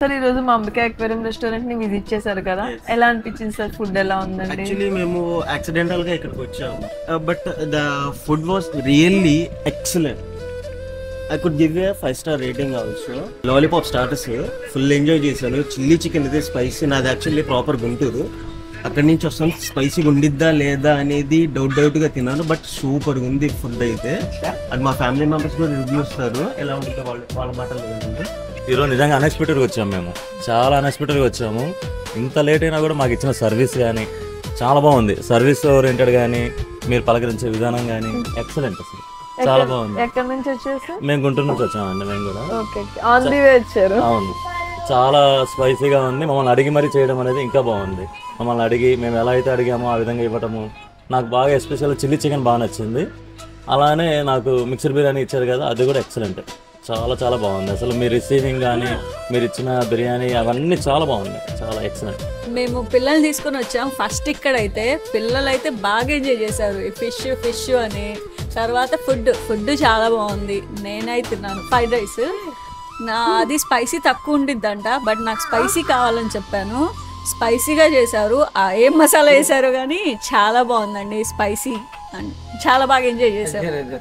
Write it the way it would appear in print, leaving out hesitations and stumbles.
Sir ఈ రోజు మా అంబికా అక్వేరియం రెస్టారెంట్ ని విజిట్ చేశారు కదా, ఎలా అనిపించింది సార్? ఫుడ్ ఎలా ఉందండి? యాక్చువల్లీ మేము యాక్సిడెంటల్ గా ఇక్కడికి వచ్చాము, but the food was really excellent. I could give a 5 star rating also. Lollipop starters full enjoy చేశాను. చిల్లీ చికెన్ ఇది స్పైసీ, నాది యాక్చువల్లీ ప్రాపర్ గుంటూరు, అక్కడి నుంచి వస్తాను. స్పైసీగా ఉండిద్దా లేదా అనేది డౌట్ గా తిన్నాను, బట్ సూపర్ ఉంది ఫుడ్ అయితే. అది మా ఫ్యామిలీ మెంబర్స్ కూడా రివ్యూ ఇస్తారు, ఎలా ఉంటుందో వాళ్ళ మాటలు ఏంటంటే. ఈరోజు నిజంగా అన్ఎక్స్పెక్టెడ్గా వచ్చాము, మేము చాలా అన్ఎక్స్పెక్టెడ్గా వచ్చాము. ఇంత లేట్ అయినా కూడా మాకు ఇచ్చిన సర్వీస్ కానీ చాలా బాగుంది. సర్వీస్ ఓరియంటెడ్ కానీ మీరు పలకరించే విధానం కానీ ఎక్సలెంట్, అసలు చాలా బాగుంది. ఎక్కడి నుంచి వచ్చేసి? మేము గుంటూరు నుంచి వచ్చామండి. మేము కూడా ఆన్ ది వే వచ్చారు. అవును, చాలా స్పైసీగా ఉంది. మమ్మల్ని అడిగి మరీ చేయడం అనేది ఇంకా బాగుంది. మమ్మల్ని అడిగి మేము ఎలా అయితే అడిగామో ఆ విధంగా ఇవ్వటము నాకు బాగా, ఎస్పెషల్ చిల్లీ చికెన్ బాగా నచ్చింది. అలానే నాకు మిక్సర్ బిర్యానీ ఇచ్చారు కదా, అది కూడా ఎక్సలెంట్, చాలా చాలా బాగుంది. అసలు మీ రిసీవింగ్ కానీ మీరు ఇచ్చిన బిర్యానీ అవన్నీ చాలా బాగున్నాయి, చాలా ఎక్సలెంట్. మేము పిల్లల్ని తీసుకొని వచ్చాం. ఫస్ట్ ఇక్కడైతే పిల్లలు అయితే బాగా ఎంజాయ్ చేశారు. ఫిష్ అని, తర్వాత ఫుడ్ చాలా బాగుంది. నేనైతే తిన్నాను ఫ్రైడ్ రైస్, అది స్పైసీ తక్కువ ఉండిద్దంట, బట్ నాకు స్పైసీ కావాలని చెప్పాను. స్పైసీగా చేశారు. ఏం మసాలా వేశారు కానీ చాలా బాగుందండి. స్పైసీ చాలా బాగా ఎంజాయ్ చేశారు.